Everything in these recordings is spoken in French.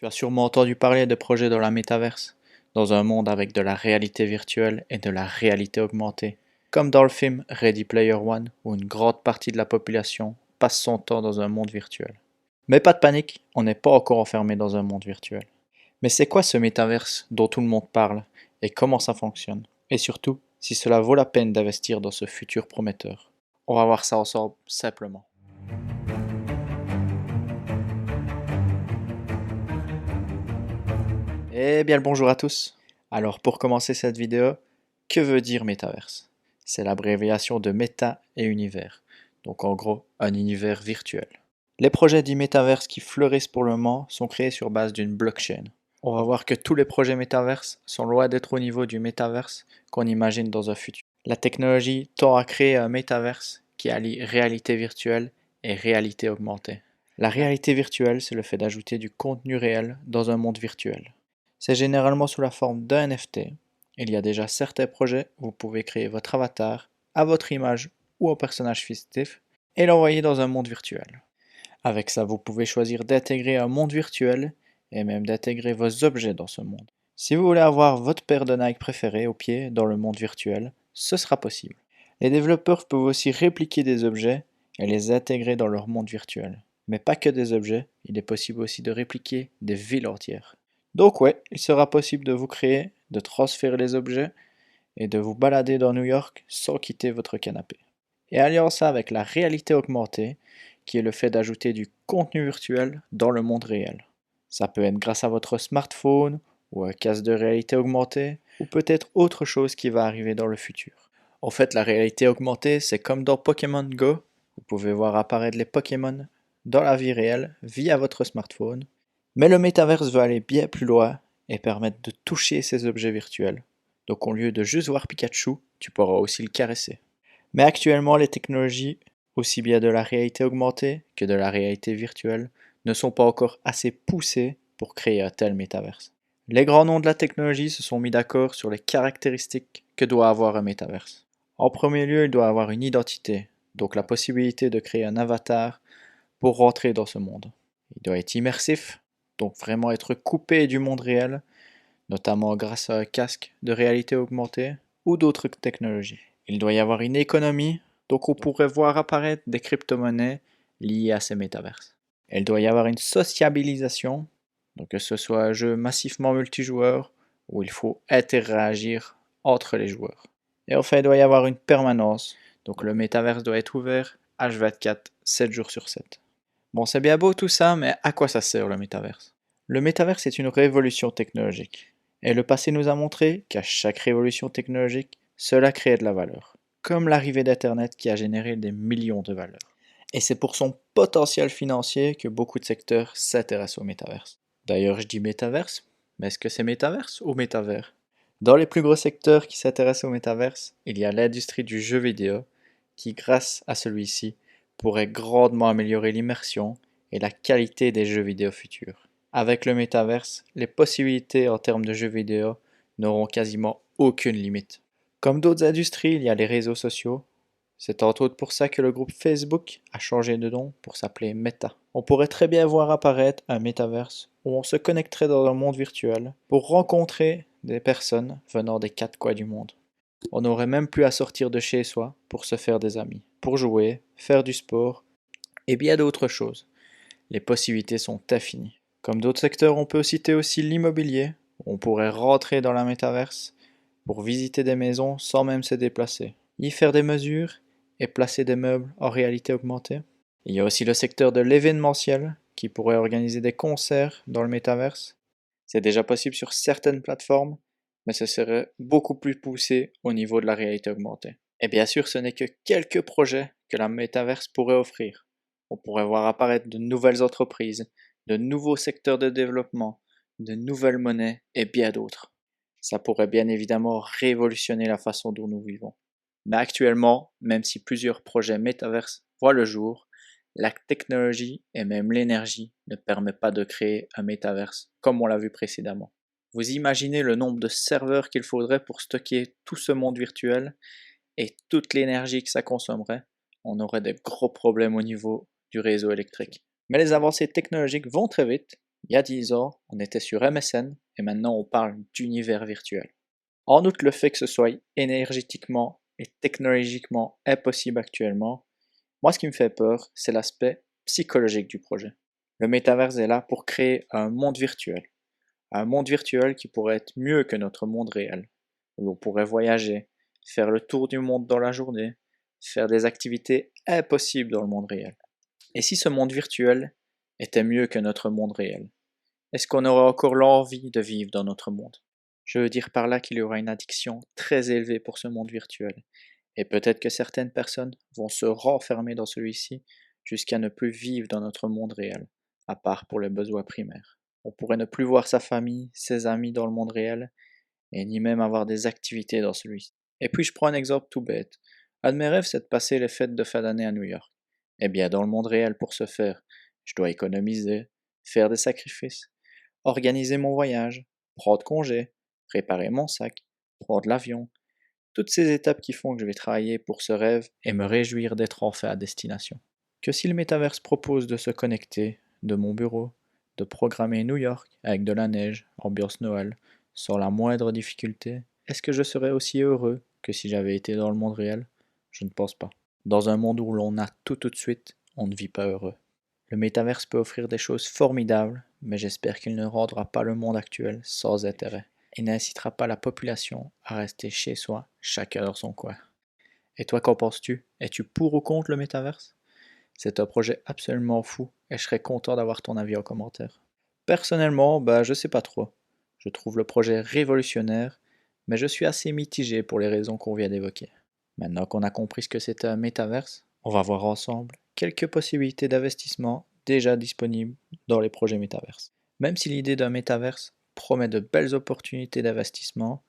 Tu as sûrement entendu parler de projets dans la métaverse, dans un monde avec de la réalité virtuelle et de la réalité augmentée, comme dans le film Ready Player One, où une grande partie de la population passe son temps dans un monde virtuel. Mais pas de panique, on n'est pas encore enfermé dans un monde virtuel. Mais c'est quoi ce métaverse dont tout le monde parle, et comment ça fonctionne? Et surtout, si cela vaut la peine d'investir dans ce futur prometteur. On va voir ça ensemble simplement. Eh bien le bonjour à tous. Alors pour commencer cette vidéo, que veut dire métaverse? C'est l'abréviation de méta et univers. Donc en gros, un univers virtuel. Les projets dits métaverse qui fleurissent pour le moment sont créés sur base d'une blockchain. On va voir que tous les projets métaverse sont loin d'être au niveau du métaverse qu'on imagine dans un futur. La technologie tend à créer un métaverse qui allie réalité virtuelle et réalité augmentée. La réalité virtuelle, c'est le fait d'ajouter du contenu réel dans un monde virtuel. C'est généralement sous la forme d'un NFT. Il y a déjà certains projets où vous pouvez créer votre avatar à votre image ou au personnage fictif et l'envoyer dans un monde virtuel. Avec ça, vous pouvez choisir d'intégrer un monde virtuel et même d'intégrer vos objets dans ce monde. Si vous voulez avoir votre paire de Nike préférée au pied dans le monde virtuel, ce sera possible. Les développeurs peuvent aussi répliquer des objets et les intégrer dans leur monde virtuel. Mais pas que des objets, il est possible aussi de répliquer des villes entières. Donc ouais, il sera possible de vous créer, de transférer les objets et de vous balader dans New York sans quitter votre canapé. Et alliant ça avec la réalité augmentée, qui est le fait d'ajouter du contenu virtuel dans le monde réel. Ça peut être grâce à votre smartphone ou un casque de réalité augmentée ou peut-être autre chose qui va arriver dans le futur. En fait, la réalité augmentée, c'est comme dans Pokémon Go. Vous pouvez voir apparaître les Pokémon dans la vie réelle via votre smartphone. Mais le métaverse veut aller bien plus loin et permettre de toucher ces objets virtuels. Donc au lieu de juste voir Pikachu, tu pourras aussi le caresser. Mais actuellement, les technologies, aussi bien de la réalité augmentée que de la réalité virtuelle, ne sont pas encore assez poussées pour créer un tel métaverse. Les grands noms de la technologie se sont mis d'accord sur les caractéristiques que doit avoir un métaverse. En premier lieu, il doit avoir une identité, donc la possibilité de créer un avatar pour rentrer dans ce monde. Il doit être immersif, donc vraiment être coupé du monde réel, notamment grâce à un casque de réalité augmentée ou d'autres technologies. Il doit y avoir une économie, donc on pourrait voir apparaître des crypto-monnaies liées à ces métaverses. Il doit y avoir une sociabilisation, donc que ce soit un jeu massivement multijoueur où il faut interagir entre les joueurs. Et enfin, il doit y avoir une permanence, donc le métaverse doit être ouvert H24, 7 jours sur 7. Bon, c'est bien beau tout ça, mais à quoi ça sert le métaverse? Le métaverse est une révolution technologique. Et le passé nous a montré qu'à chaque révolution technologique, cela créait de la valeur. Comme l'arrivée d'Internet qui a généré des millions de valeurs. Et c'est pour son potentiel financier que beaucoup de secteurs s'intéressent au métaverse. D'ailleurs, je dis métaverse, mais est-ce que c'est métaverse ou métavers? Dans les plus gros secteurs qui s'intéressent au métaverse, il y a l'industrie du jeu vidéo, qui grâce à celui-ci pourrait grandement améliorer l'immersion et la qualité des jeux vidéo futurs. Avec le métaverse, les possibilités en termes de jeux vidéo n'auront quasiment aucune limite. Comme d'autres industries, il y a les réseaux sociaux. C'est entre autres pour ça que le groupe Facebook a changé de nom pour s'appeler Meta. On pourrait très bien voir apparaître un métaverse où on se connecterait dans un monde virtuel pour rencontrer des personnes venant des quatre coins du monde. On n'aurait même plus à sortir de chez soi pour se faire des amis, pour jouer, faire du sport et bien d'autres choses. Les possibilités sont infinies. Comme d'autres secteurs, on peut citer aussi l'immobilier. On pourrait rentrer dans la métaverse pour visiter des maisons sans même se déplacer, y faire des mesures et placer des meubles en réalité augmentée. Il y a aussi le secteur de l'événementiel qui pourrait organiser des concerts dans le métaverse. C'est déjà possible sur certaines plateformes, mais ce serait beaucoup plus poussé au niveau de la réalité augmentée. Et bien sûr, ce n'est que quelques projets que la métaverse pourrait offrir. On pourrait voir apparaître de nouvelles entreprises, de nouveaux secteurs de développement, de nouvelles monnaies et bien d'autres. Ça pourrait bien évidemment révolutionner la façon dont nous vivons. Mais actuellement, même si plusieurs projets métaverse voient le jour, la technologie et même l'énergie ne permettent pas de créer un métaverse comme on l'a vu précédemment. Vous imaginez le nombre de serveurs qu'il faudrait pour stocker tout ce monde virtuel et toute l'énergie que ça consommerait? On aurait des gros problèmes au niveau du réseau électrique. Mais les avancées technologiques vont très vite Il y a 10 ans, on était sur MSN et maintenant on parle d'univers virtuel. En outre, le fait que ce soit énergétiquement et technologiquement impossible actuellement, moi ce qui me fait peur, c'est l'aspect psychologique du projet. Le métaverse est là pour créer un monde virtuel qui pourrait être mieux que notre monde réel, où l'on pourrait voyager, faire le tour du monde dans la journée, faire des activités impossibles dans le monde réel. Et si ce monde virtuel était mieux que notre monde réel, est-ce qu'on aurait encore l'envie de vivre dans notre monde? Je veux dire par là qu'il y aura une addiction très élevée pour ce monde virtuel. Et peut-être que certaines personnes vont se renfermer dans celui-ci jusqu'à ne plus vivre dans notre monde réel, à part pour les besoins primaires. On pourrait ne plus voir sa famille, ses amis dans le monde réel, et ni même avoir des activités dans celui-ci. Et puis je prends un exemple tout bête. Un de mes rêves, c'est de passer les fêtes de fin d'année à New York. Eh bien, dans le monde réel, pour ce faire, je dois économiser, faire des sacrifices, organiser mon voyage, prendre congé, préparer mon sac, prendre l'avion, toutes ces étapes qui font que je vais travailler pour ce rêve et me réjouir d'être enfin à destination. Que si le métaverse propose de se connecter de mon bureau, de programmer New York avec de la neige, ambiance Noël, sans la moindre difficulté, est-ce que je serais aussi heureux que si j'avais été dans le monde réel? Je ne pense pas. Dans un monde où l'on a tout de suite, on ne vit pas heureux. Le métaverse peut offrir des choses formidables, mais j'espère qu'il ne rendra pas le monde actuel sans intérêt et n'incitera pas la population à rester chez soi, chacun dans son coin. Et toi, qu'en penses-tu? Es-tu pour ou contre le métaverse? C'est un projet absolument fou et je serais content d'avoir ton avis en commentaire. Personnellement, je sais pas trop. Je trouve le projet révolutionnaire, mais je suis assez mitigé pour les raisons qu'on vient d'évoquer. Maintenant qu'on a compris ce que c'est un métaverse, on va voir ensemble quelques possibilités d'investissement déjà disponibles dans les projets métaverse. Même si l'idée d'un métaverse promet de belles opportunités d'investissement,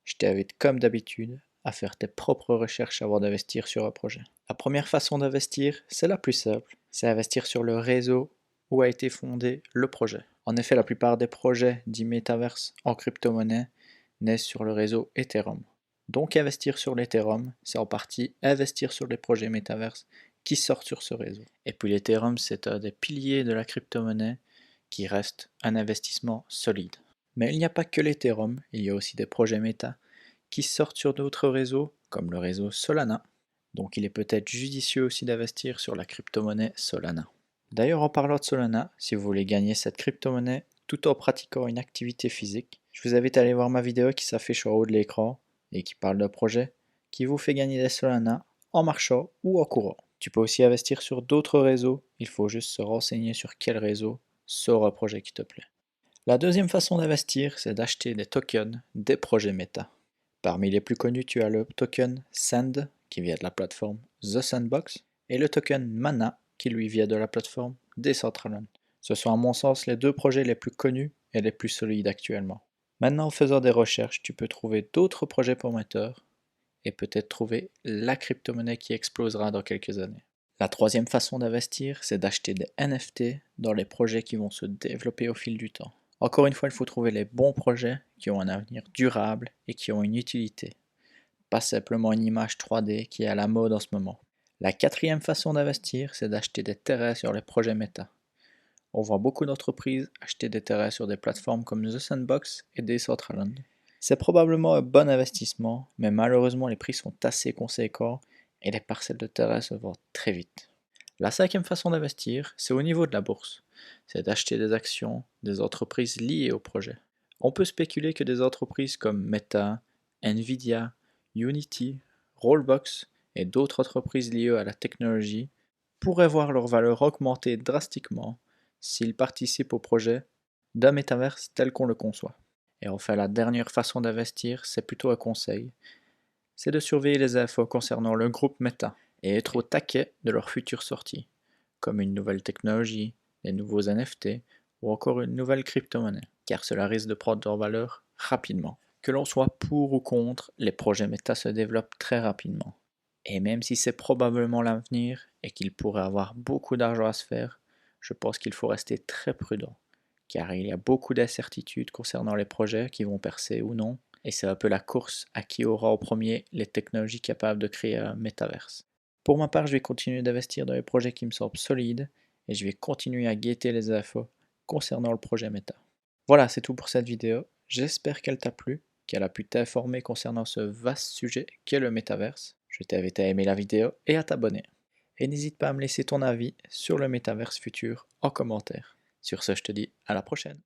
je t'invite comme d'habitude à faire tes propres recherches avant d'investir sur un projet. La première façon d'investir, c'est la plus simple, c'est investir sur le réseau où a été fondé le projet. En effet, la plupart des projets dits métaverse en crypto-monnaie naissent sur le réseau Ethereum. Donc investir sur l'Ethereum, c'est en partie investir sur les projets métaverse qui sortent sur ce réseau. Et puis l'Ethereum, c'est un des piliers de la crypto-monnaie qui reste un investissement solide. Mais il n'y a pas que l'Ethereum, il y a aussi des projets méta qui sortent sur d'autres réseaux, comme le réseau Solana. Donc il est peut-être judicieux aussi d'investir sur la crypto-monnaie Solana. D'ailleurs, en parlant de Solana, si vous voulez gagner cette crypto-monnaie tout en pratiquant une activité physique, je vous invite à aller voir ma vidéo qui s'affiche en haut de l'écran et qui parle d'un projet qui vous fait gagner des Solana en marchant ou en courant. Tu peux aussi investir sur d'autres réseaux, il faut juste se renseigner sur quel réseau sort un projet qui te plaît. La deuxième façon d'investir, c'est d'acheter des tokens des projets méta. Parmi les plus connus, tu as le token Sand qui vient de la plateforme The Sandbox et le token Mana qui lui vient de la plateforme Decentraland. Ce sont à mon sens les deux projets les plus connus et les plus solides actuellement. Maintenant, en faisant des recherches, tu peux trouver d'autres projets prometteurs et peut-être trouver la crypto-monnaie qui explosera dans quelques années. La troisième façon d'investir, c'est d'acheter des NFT dans les projets qui vont se développer au fil du temps. Encore une fois, il faut trouver les bons projets qui ont un avenir durable et qui ont une utilité, pas simplement une image 3D qui est à la mode en ce moment. La quatrième façon d'investir, c'est d'acheter des terrains sur les projets méta. On voit beaucoup d'entreprises acheter des terrains sur des plateformes comme The Sandbox et Decentraland. C'est probablement un bon investissement, mais malheureusement les prix sont assez conséquents et les parcelles de terrain se vendent très vite. La cinquième façon d'investir, c'est au niveau de la bourse. C'est d'acheter des actions des entreprises liées au projet. On peut spéculer que des entreprises comme Meta, Nvidia, Unity, Rollbox et d'autres entreprises liées à la technologie pourraient voir leur valeur augmenter drastiquement s'ils participent au projet d'un métaverse tel qu'on le conçoit. Et enfin, la dernière façon d'investir, c'est plutôt un conseil, c'est de surveiller les infos concernant le groupe Meta et être au taquet de leurs futures sorties, comme une nouvelle technologie, des nouveaux NFT ou encore une nouvelle crypto-monnaie, car cela risque de prendre leur valeur rapidement. Que l'on soit pour ou contre, les projets méta se développent très rapidement. Et même si c'est probablement l'avenir et qu'il pourrait avoir beaucoup d'argent à se faire, je pense qu'il faut rester très prudent, car il y a beaucoup d'incertitudes concernant les projets qui vont percer ou non, et c'est un peu la course à qui aura en premier les technologies capables de créer un métaverse. Pour ma part, je vais continuer d'investir dans les projets qui me semblent solides, et je vais continuer à guetter les infos concernant le projet Meta. Voilà, c'est tout pour cette vidéo. J'espère qu'elle t'a plu, qu'elle a pu t'informer concernant ce vaste sujet qu'est le métaverse. Je t'invite à aimer la vidéo et à t'abonner. Et n'hésite pas à me laisser ton avis sur le métaverse futur en commentaire. Sur ce, je te dis à la prochaine.